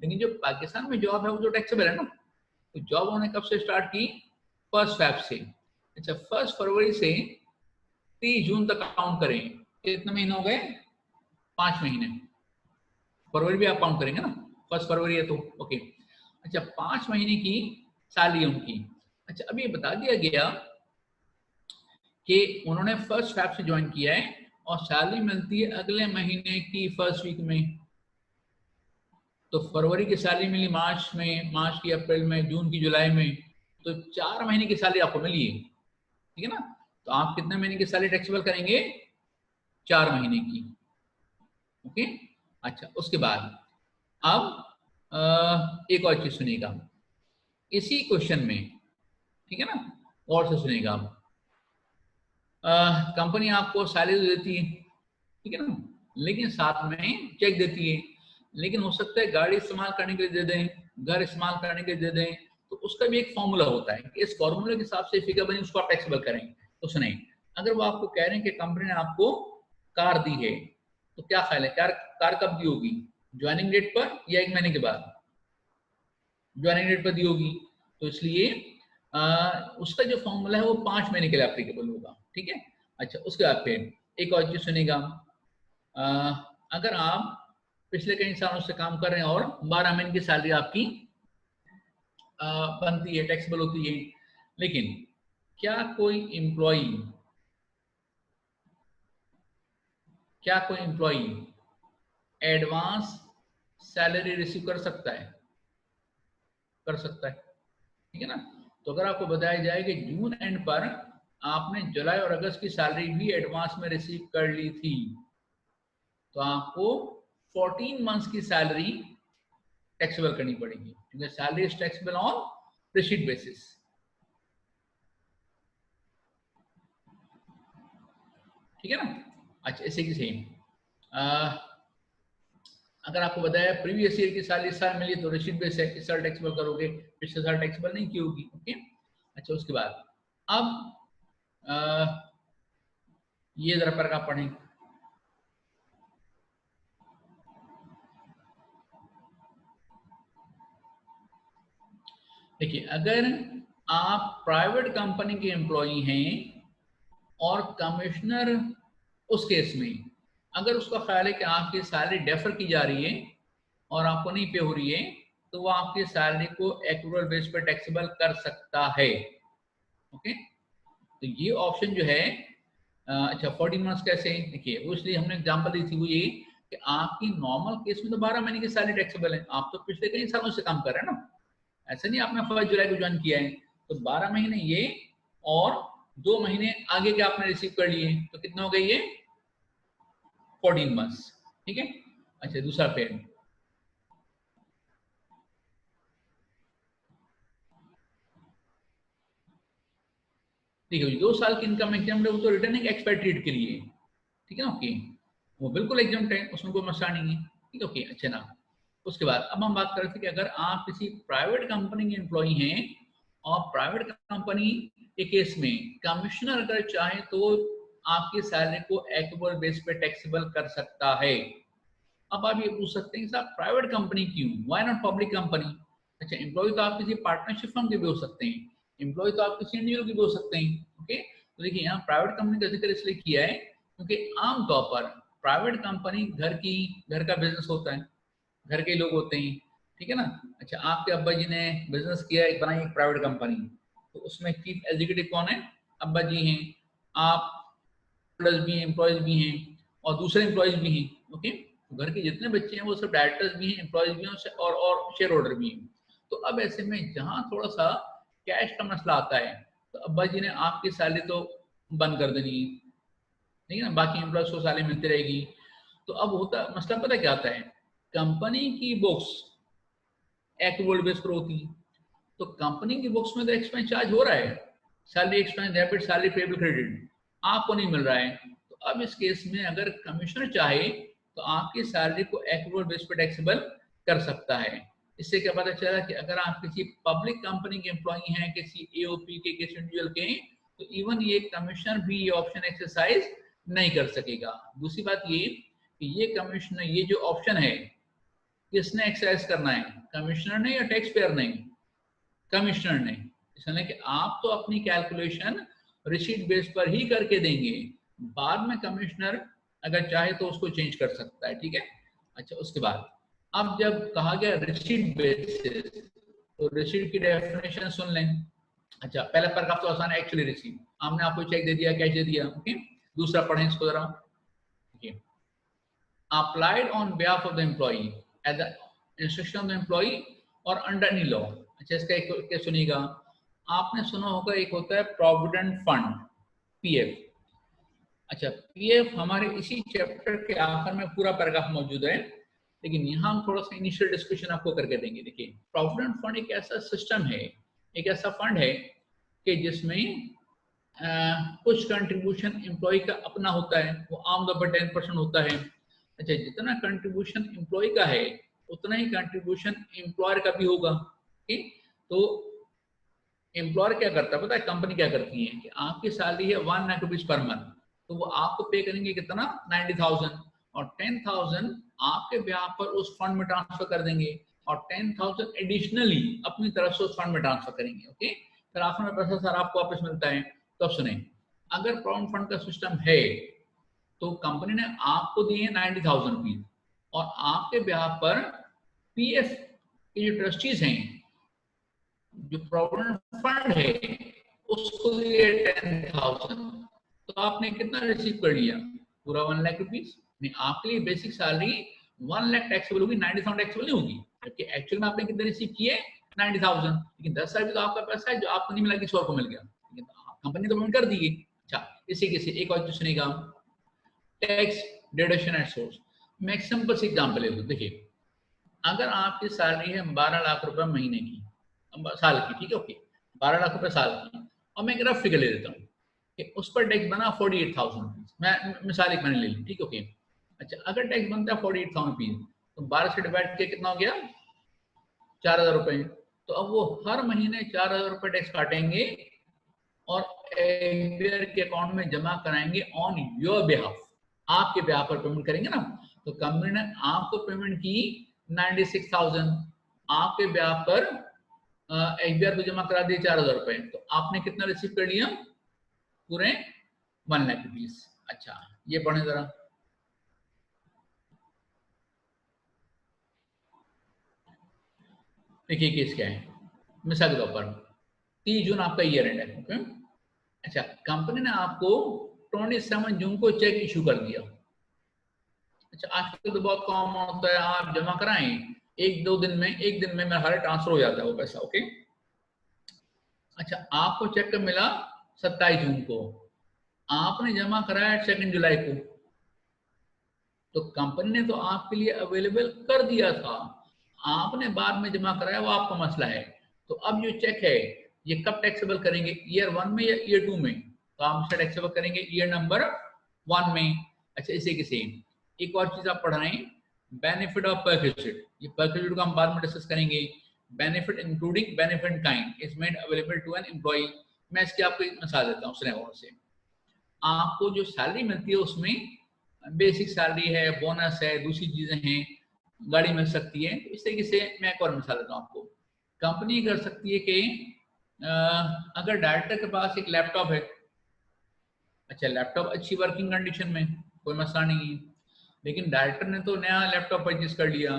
लेकिन जो पाकिस्तान में जॉब है वो जो टैक्सेबल है ना, तो जॉब उन्होंने कब से स्टार्ट की? 1 फैब से। अच्छा, 1 फरवरी से 30 जून तक काउंट करें, कितने महीने हो गए? 5 महीने। फरवरी भी आप काउंट करेंगे ना, 1 फरवरी है तो ओके। अच्छा, 5 महीने की सैलरी उनकी। अच्छा, अभी बता दिया गया कि उन्होंने 1 फैब से ज्वाइन किया है और सैलरी मिलती है अगले महीने की 1st वीक में। तो फरवरी की सैलरी मिली मार्च में, मार्च की अप्रैल में, जून की जुलाई में, तो 4 महीने की सैलरी आपको मिली है, ठीक है ना। तो आप कितने महीने की सैलरी टैक्सेबल करेंगे? 4 महीने की, ओके। अच्छा, उसके बाद अब एक और चीज सुनिएगा इसी क्वेश्चन में, ठीक है ना, और से सुनिएगा। कंपनी आपको सैलरी देती है, ठीक है ना, लेकिन साथ में चेक देती है। लेकिन हो सकता है गाड़ी इस्तेमाल करने के लिए दे दें, घर इस्तेमाल करने के लिए दे दें, तो उसका भी एक फॉर्मूला होता है कि इस फॉर्मूले के हिसाब से फिगर बनी, उसको आप टैक्सेबल करें। तो सुने, अगर वो आपको कह रहे हैं कि कंपनी ने आपको कार दी है, तो क्या ख्याल है, कार कार कब दी होगी? ज्वाइनिंग डेट पर या 1 महीने के बाद? ज्वाइनिंग डेट पर दी होगी, तो इसलिए उसका जो फॉर्मूला है वो 5 महीने के लिए एप्लीकेबल होगा, ठीक है। अच्छा, उसके बाद फिर एक और चीज सुनेगा, अगर आप पिछले कई सालों से काम कर रहे हैं और 12 महीने की सैलरी आपकी बनती है, टैक्सेबल होती है, लेकिन क्या कोई एम्प्लॉई एडवांस सैलरी रिसीव कर सकता है? कर सकता है, ठीक है ना। तो अगर आपको बताया जाए कि जून एंड पर आपने जुलाई और अगस्त की सैलरी भी एडवांस में रिसीव कर ली थी, तो आपको 14 मंथ्स की सैलरी टैक्सेबल करनी पड़ेगी, क्योंकि salary is taxable on receipt basis, ठीक है ना। अच्छा, इसी की सेम अगर आपको बताया प्रीवियस ईयर की सैलरी इस साल मिली तो रिसीट बेस है, इस साल टैक्सेबल करोगे, पिछले साल टैक्सेबल नहीं की होगी, ओके। अच्छा, उसके बाद अब ये जरा पर आप पढ़ें। देखिए, अगर आप प्राइवेट कंपनी के एम्प्लॉई हैं और कमिश्नर, उस केस में अगर उसका ख्याल है कि आपकी सैलरी डेफर की जा रही है और आपको नहीं पे हो रही है, तो वो आपकी सैलरी को एक्रूअल बेस पर टैक्सेबल कर सकता है, ओके। तो ये ऑप्शन जो है, अच्छा 14 मंथ्स कैसे, देखिए वो इसलिए हमने एग्जांपल दी थी, वो ये कि आपकी नॉर्मल केस में तो 12 महीने की सैलरी टैक्सेबल है, आप तो पिछले कई सालों से काम कर रहे हैं ना, ऐसा नहीं आपने 1 जुलाई को ज्वाइन किया है। तो 12 महीने ये और 2 महीने आगे के आपने रिसीव कर लिए, तो कितना हो गए ये? 14 मंथ्स, ठीक है। अच्छा, दूसरा पेड, देखिए 2 साल की इनकम एग्जाम है, वो तो रिटर्निंग एक्सपायर ट्रेड के लिए, ठीक है ना, ओके। वो बिल्कुल एग्जम्प्ट है, उसमें कोई मसला नहीं है। ठीक है, ओके, अच्छा ना। उसके बाद अब हम बात कर रहे थे कि अगर आप किसी प्राइवेट कंपनी के एम्प्लॉई हैं और प्राइवेट कंपनी के केस में कमिश्नर अगर चाहे तो आपकी सैलरी को इक्विटेबल बेस पे टैक्सेबल कर सकता है। अब आप ये पूछ सकते हैं कि साहब प्राइवेट कंपनी क्यों, व्हाई नॉट पब्लिक कंपनी? अच्छा, एम्प्लॉय तो आप किसी पार्टनरशिप फर्म के भी हो सकते हैं, एम्प्लॉय तो आप किसी इंडिविजुअल के भी हो सकते हैं। ओके, तो देखिए यहाँ प्राइवेट कंपनी का जिक्र इसलिए किया है क्योंकि आमतौर पर प्राइवेट कंपनी घर का बिजनेस होता है, घर के लोग होते हैं, ठीक है ना। अच्छा, आपके अब्बा जी ने बिजनेस किया, एक बनाई एक प्राइवेट कंपनी, तो उसमें चीफ एग्जीक्यूटिव कौन है? अब्बा जी हैं। आप भी हैं, एम्प्लॉयज भी हैं और दूसरे एम्प्लॉयज भी हैं। ओके, तो घर के जितने बच्चे हैं वो सब डायरेक्टर्स भी हैं, एम्प्लॉयज भी हैं और शेयर होल्डर भी हैं। तो अब ऐसे में जहाँ थोड़ा सा कैश का मसला आता है तो अब्बा जी ने आपकी सैलरी तो बंद कर देनी है, ठीक है ना, बाकी एम्प्लॉयज को सैलरी मिलती रहेगी। तो अब होता मसला पता क्या आता है, कंपनी की बुक्स एक्टिव बेस पर होती है, तो कंपनी की बुक्स में तो एक्सपेंस चार्ज हो रहा है, salary expense debit, salary payable credit, आपको नहीं मिल रहा है। तो अब इस केस में अगर कमिश्नर चाहे तो आपकी सैलरी को एक्टिव बेस पर टैक्सेबल कर सकता है। इससे क्या पता चला कि अगर आप किसी पब्लिक कंपनी के एम्प्लॉई हैं, किसी एओपी के, किसी इंडिविजुअल के, तो इवन ये कमिश्नर भी ये ऑप्शन एक्सरसाइज नहीं कर सकेगा। दूसरी बात ये कि ये कमिश्नर, ये जो ऑप्शन है किसने एक्सरसाइज करना है, कमिश्नर ने या टैक्स पेयर ने? कमिश्नर ने। इसलिए कि आप तो अपनी कैलकुलेशन रिसीट बेस पर ही करके देंगे, बाद में कमिश्नर अगर चाहे तो उसको चेंज कर सकता है, ठीक है। अच्छा, उसके बाद अब जब कहा गया रिसीट बेसिस, तो रिसीट की डेफिनेशन सुन लें। अच्छा, पहला पैराग्राफ तो आसान है, एक्चुअली रिसीव, हमने आपको चेक दे दिया, कैश दे दिया। ओके, दूसरा पढ़ें इसको जरा। Applied on behalf of the employee as the instruction of the employee और अंडर एनी लॉ। अच्छा, इसका एक क्या सुनिएगा, आपने सुना होगा एक होता है प्रोविडेंट फंड, पीएफ। अच्छा, पीएफ हमारे इसी चैप्टर के आखिर में पूरा पैराग्राफ मौजूद है, लेकिन यहाँ हम थोड़ा सा इनिशियल डिस्कशन आपको करके देंगे। देखिए, प्रोविडेंट फंड एक ऐसा सिस्टम है, एक ऐसा फंड है कि जिसमें कुछ कंट्रीब्यूशन एम्प्लॉय का अपना होता है, वो आमतौर पर 10% होता है। अच्छा, जितना कंट्रीब्यूशन एम्प्लॉय का है उतना ही कंट्रीब्यूशन एम्प्लॉयर का भी होगा। ठीक, तो एम्प्लॉयर क्या करता है पता है, कंपनी क्या करती है कि आपकी सैलरी है 1 लाख रुपीज पर मंथ, तो वो आपको पे करेंगे कितना, 90,000, और 10,000 आपके ब्याह पर उस फंड में ट्रांसफर कर देंगे और 10,000 एडिशनली अपनी तरफ से उस फंड में ट्रांसफर करेंगे। ओके, फिर आखिर में पैसा सारा आपको वापस मिलता है। तो अब सुने, अगर प्रोविडेंट फंड का सिस्टम है तो कंपनी ने आपको दिए 90,000 रुपीज और आपके ब्याह पर पीएफ के जो ट्रस्टीज हैं, जो प्रोविडेंट फंड है, उसको दिए 10,000, तो आपने कितना रिसीव कर लिया, पूरा 1 लाख रुपीज। नहीं, आपके लिए बेसिक सैलरी 1 लाख टैक्सेबल होगी, 90,000 टैक्सेबल नहीं होगी, क्योंकि एक्चुअल में आपने कितने रिसीव किए, 90,000, लेकिन 10 साल भी तो आपका पैसा है जो आपको नहीं मिला, किसी और को मिल गया, लेकिन कंपनी तो पेमेंट कर दी। अच्छा, इसी के से एक और चीज सुनेगा, टैक्स डिडक्शन एट सोर्स। मैं एक सिंपल सी एग्जांपल ले लूं। देखिए, अगर आपकी सैलरी है 12 लाख रुपए महीने की, साल की, ठीक है, ओके, 12 लाख रुपए साल की, और मैं एक रफ फिगर ले लेता हूँ कि उस पर टैक्स बना 48,000 रुपीज, मैं मिसाल एक मैंने ले ली, ठीक है, ओके। अच्छा, अगर टैक्स बनता है 48,000 रुपीज, तो 12 से डिवाइड किया कितना हो गया, 4,000 रुपए। तो अब वो हर महीने 4,000 रुपए टैक्स काटेंगे और एफबीआर के अकाउंट में जमा कराएंगे ऑन योर बिहाफ, आपके ब्याह पर पेमेंट करेंगे ना। तो कंपनी ने आपको पेमेंट की 96,000, आपके ब्याह पर एफबीआर को जमा करा दिए 4,000 रुपए, तो आपने कितना रिसीव कर लिया, पूरे 1 लाख रुपीज। अच्छा, ये पढ़े जरा। देखिए केस क्या है, मिसाल के तौर पर 30 जून आपका ईयर एंड है, ओके। अच्छा, कंपनी ने आपको 27 जून को चेक इशू कर दिया। अच्छा, आजकल तो बहुत कॉमन होता है, आप जमा कराएं एक दिन में मेरा हर ट्रांसफर हो जाता है वो पैसा, ओके। अच्छा, आपको चेक कब मिला, 27 जून को, आपने जमा कराया 2 जुलाई को, तो कंपनी ने तो आपके लिए अवेलेबल कर दिया था, आपने बाद में जमा कराया, वो आपका मसला है। तो अब जो चेक है ये कब टैक्सेबल करेंगे, ईयर 1 में या ईयर 2 में, तो आप उसे टैक्सेबल करेंगे ईयर नंबर 1 में। अच्छा, इसी के सेम एक और चीज आप पढ़ाएं, बेनिफिट ऑफ परक्विजिट। ये परक्विजिट को हम बाद में डिस्कस करेंगे। Benefit including benefit kind is made available to an employee. मैं इसकी आपको एक मिसाल देता हूँ स्नेहा से। आपको जो सैलरी मिलती है उसमें बेसिक सैलरी है, बोनस है, दूसरी चीजें हैं, गाड़ी मिल सकती है। इस तरीके से मैं एक और मिसाल देता हूँ आपको। कंपनी कर सकती है कि अगर डायरेक्टर के पास एक लैपटॉप है, अच्छा लैपटॉप अच्छी वर्किंग कंडीशन में, कोई मसला नहीं है, लेकिन डायरेक्टर ने तो नया लैपटॉप परचेज कर लिया,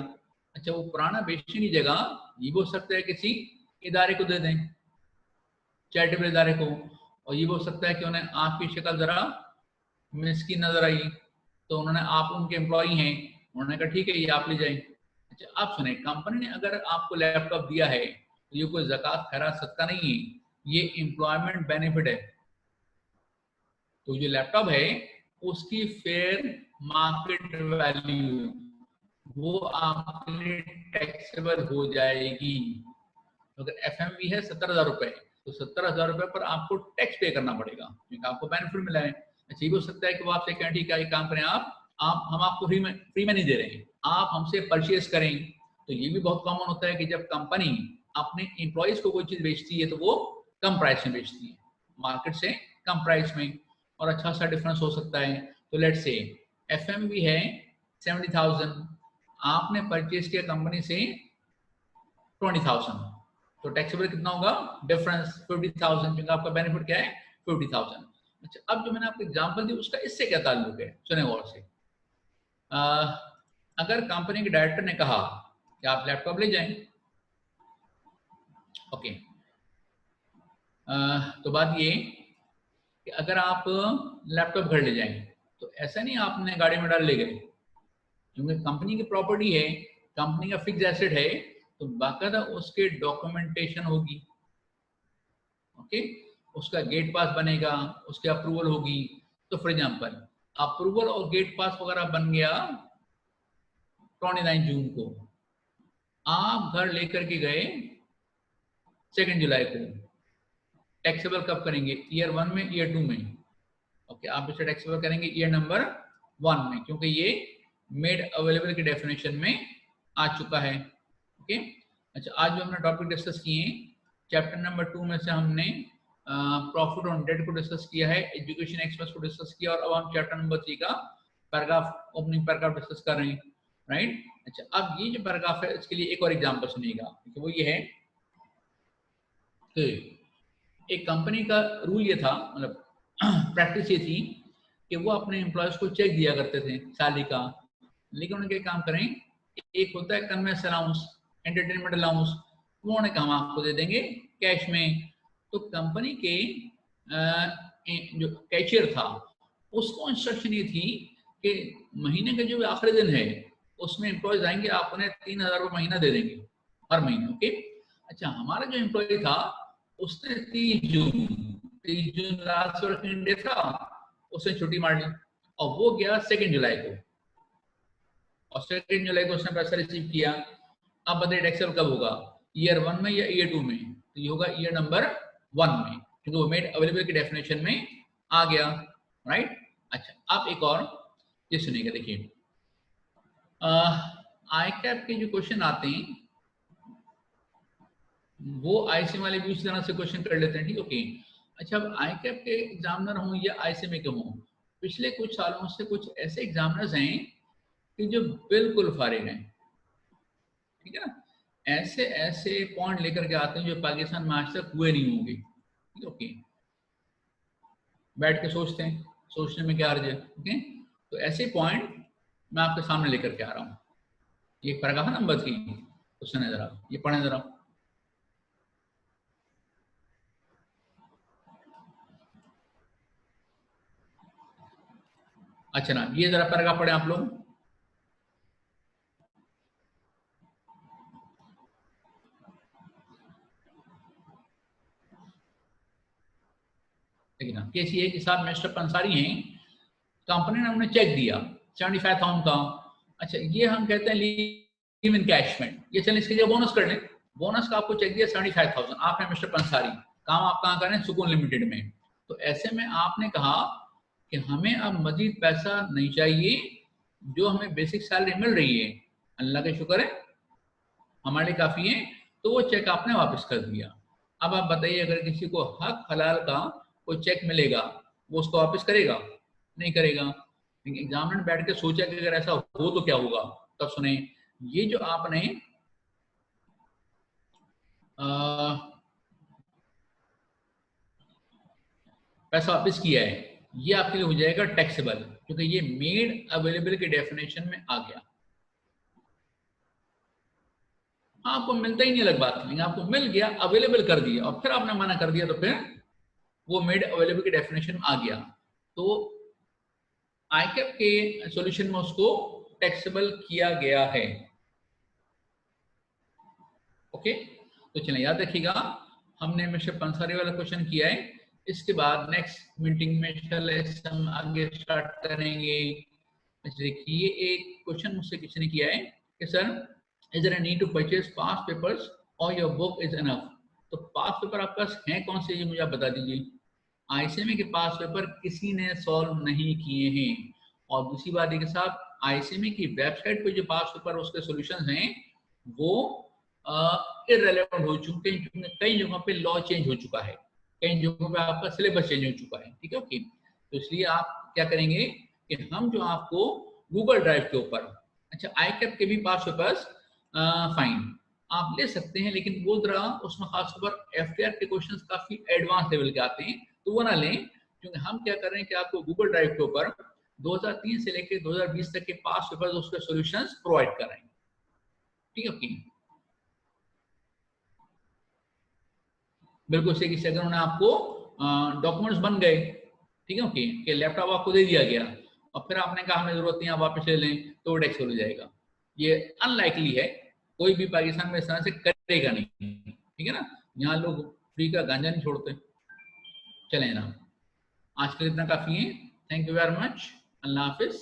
अच्छा वो पुराना बेचने की जगह ये हो सकता है किसी इदारे को दे दें, चैरिटेबल इदारे को, और ये हो सकता है कि उन्हें आपकी शक्ल जरा मिस्किन नजर आई, तो उन्होंने, आप उनके एम्प्लॉई हैं, उन्होंने कहा ठीक है ये आप ले जाएं। अच्छा आप सुने, कंपनी ने अगर आपको लैपटॉप दिया है तो ये कोई ज़कात खैरात सदका नहीं है, ये एम्प्लॉयमेंट बेनिफिट है। तो जो लैपटॉप है उसकी फेयर मार्केट वैल्यू वो आपके लिए टैक्सेबल हो जाएगी। अगर एफएमवी है 70,000 रुपए, तो 70,000 रुपए पर आपको टैक्स पे करना पड़ेगा क्योंकि आपको बेनिफिट मिला है। अच्छा ये हो सकता है कि वो आपसे कहें ठीक है एक काम करें, आप हम आपको फ्री में नहीं दे रहे हैं, आप हमसे परचेज करें। तो ये भी बहुत कॉमन होता है कि जब कंपनी अपने एम्प्लॉयज को कोई चीज बेचती है तो वो कम प्राइस में बेचती है, मार्केट से कम प्राइस में, और अच्छा सा डिफरेंस हो सकता है। तो लेट्स से एफएमवी है 70,000, आपने परचेज किया कंपनी से 20,000, तो टैक्सेबल कितना होगा, डिफरेंस 50,000, क्योंकि आपका बेनिफिट क्या है 50,000। अच्छा अब जो मैंने आपको एग्जांपल दी उसका इससे क्या ताल्लुक है, सुने गौर से। अगर कंपनी के डायरेक्टर ने कहा कि आप लैपटॉप ले जाएं, ओके, तो बात ये कि अगर आप लैपटॉप घर ले जाएं तो ऐसा नहीं आपने गाड़ी में डाल ले गए, क्योंकि कंपनी की प्रॉपर्टी है, कंपनी का फिक्स एसेट है, तो बाकायदा उसके डॉक्यूमेंटेशन होगी, ओके, उसका गेट पास बनेगा, उसकी अप्रूवल होगी। तो फॉर एग्जांपल अप्रूवल और गेट पास वगैरह बन गया 29 जून को, आप घर लेकर के गए 2 जुलाई को, टैक्सेबल कब करेंगे, ईयर 1 में, ईयर 2 में, ओके, आप इसे टैक्सेबल करेंगे ईयर नंबर 1 में, क्योंकि ये मेड अवेलेबल की डेफिनेशन में आ चुका है, ओके। अच्छा आज जो हमने टॉपिक डिस्कस किए, चैप्टर नंबर 2 में से हमने प्रॉफिट ऑन डेट को डिस्कस किया है, एजुकेशन एक्सपेंस को डिस्कस किया, और अब हम चैप्टर नंबर 3 का पैराग्राफ, ओपनिंग पैराग्राफ डिस्कस कर रहे हैं, राइट। अच्छा अब ये जो पैराग्राफ है इसके लिए एक और एग्जांपल सुनिएगा, तो वो ये है कि एक कंपनी का रूल ये था, मतलब प्रैक्टिस ये थी कि वो अपने एम्प्लॉयज को चेक दिया करते थे सैलरी का, लेकिन उन्हें क्या काम करें, एक होता है कन्वेंस अलाउंस, एंटरटेनमेंट अलाउंस, वो उन्होंने कहा हम आपको दे देंगे कैश में। तो कंपनी के जो कैशियर था उसको इंस्ट्रक्शन ये थी कि महीने के जो आखिरी दिन है उसमें एम्प्लॉयज आएंगे, आप उन्हें 3,000 रुपये महीना दे देंगे हर महीने, ओके। अच्छा हमारा जो एम्प्लॉय था उसने 30 जून लास्ट वर्किंग डे था, उसने छुट्टी मार ली और वो गया 2 जुलाई को, और 2 जुलाई को उसने पैसा रिसीव किया। अब बताइए टैक्सेबल कब होगा, ईयर 1 में या ईयर 2 में, तो ये होगा ईयर नंबर 1 में, क्योंकि वो मेड अवेलेबल की डेफिनेशन में आ गया, राइट। अच्छा अब एक और ये सुनिएगा, देखिए आई कैप के जो क्वेश्चन आते हैं वो आईसी वाले भी उसी तरह से क्वेश्चन कर लेते हैं, ठीक, ओके। अच्छा अब आई कैप के एग्जामिनर हों या आईसी में के हों, पिछले कुछ सालों से कुछ ऐसे एग्जामिनर्स हैं कि जो बिल्कुल फारिग हैं, ठीक है ना, ऐसे ऐसे पॉइंट लेकर के आते हैं जो पाकिस्तान में आज तक हुए नहीं होंगे, ठीक, ओके। बैठ के सोचते हैं, सोचने में क्या अर्ज है, ओके। तो ऐसे पॉइंट मैं आपके सामने लेकर के आ रहा हूँ। ये पैराग्राफ है नंबर 3, तो सुने जरा, ये पढ़ें जरा। अच्छा ना, ये जरा पैराग्राफ पढ़े आप लोग। देखिए ना, केस ये है कि साहब मिस्टर पंसारी हैं, कंपनी ने हमने चेक दिया 75,000 का, अच्छा ये हम कहते हैं लीव इन कैशमेंट, ये चलें इसके लिए बोनस कर लें, बोनस का आपको चेक दिया 75,000, आपने मिस्टर पंसारी, काम आप कहाँ करें, सुकून लिमिटेड में। तो ऐसे में आपने कहा कि हमें अब मजीद पैसा नहीं चाहिए, जो हमें बेसिक सैलरी मिल रही है, अल्लाह का शुक्र है, हमारे लिए काफ़ी है, तो वो चेक आपने वापस कर दिया। अब आप बताइए, अगर किसी को हक हलाल का कोई चेक मिलेगा, वो उसको वापस करेगा? नहीं करेगा। लेकिन एग्जामिनर ने बैठ के सोचा कि अगर ऐसा हो तो क्या होगा। तब सुने, ये जो आपने पैसा वापस किया है, ये आपके लिए हो जाएगा टैक्सेबल, क्योंकि ये मेड अवेलेबल के डेफिनेशन में आ गया। आपको मिलता ही नहीं अलग बात, लेकिन आपको मिल गया, अवेलेबल कर दिया, और फिर आपने मना कर दिया, तो फिर वो मेड अवेलेबल के डेफिनेशन में आ गया। तो आईकैप के सॉल्यूशन में उसको टैक्सेबल किया गया है। ओके, तो चलिए याद रखिएगा, हमने मिस्टर पंसारी वाला क्वेश्चन किया है। इसके बाद नेक्स्ट मीटिंग में हम आगे स्टार्ट करेंगे। देखिए, एक क्वेश्चन मुझसे किसी ने किया है कि sir, is there a need to purchase past papers और योर बुक इज इनफ? तो पास्ट पेपर आपके पास हैं कौन से, ये मुझे आप बता दीजिए। आईसीएमए के पास पेपर किसी ने सॉल्व नहीं किए हैं। और दूसरी बात है कि साहब, आईसीएमए की वेबसाइट पे जो पास पेपर उसके सॉल्यूशंस हैं वो इररेलेवेंट हो चुके हैं, क्योंकि कई जगहों पे लॉ चेंज हो चुका है, कई जगहों पे आपका सिलेबस चेंज हो चुका है। ठीक है, ओके। तो इसलिए आप क्या करेंगे कि हम जो आपको गूगल ड्राइव के ऊपर, अच्छा आईकैप के भी पास पेपर्स फाइन आप ले सकते हैं, लेकिन वो जरा उसमें खासतौर एफटीआर के क्वेश्चंस काफी एडवांस लेवल के आते हैं, तो वो ना लें। क्योंकि हम क्या कर रहे हैं कि आपको गूगल ड्राइव के ऊपर 2003 से लेकर 2020 तक के पास पेपर्स उसके सॉल्यूशंस प्रोवाइड कर रहे हैं। ठीक है, ओके। बिल्कुल सही। किसी अगर उन्होंने आपको डॉक्यूमेंट्स बन गए, ठीक है, ओके, कि लैपटॉप आपको दे दिया गया और फिर आपने कहा हमें जरूरत नहीं, आप वापस ले लें, तो वो टैक्स हो जाएगा। ये अनलाइकली है, कोई भी पाकिस्तान में इस तरह से करेगा नहीं। ठीक है ना, यहाँ लोग फ्री का गांजा नहीं छोड़ते। चलें ना, आज के लिए इतना काफी है। Thank you very much. Allah Hafiz.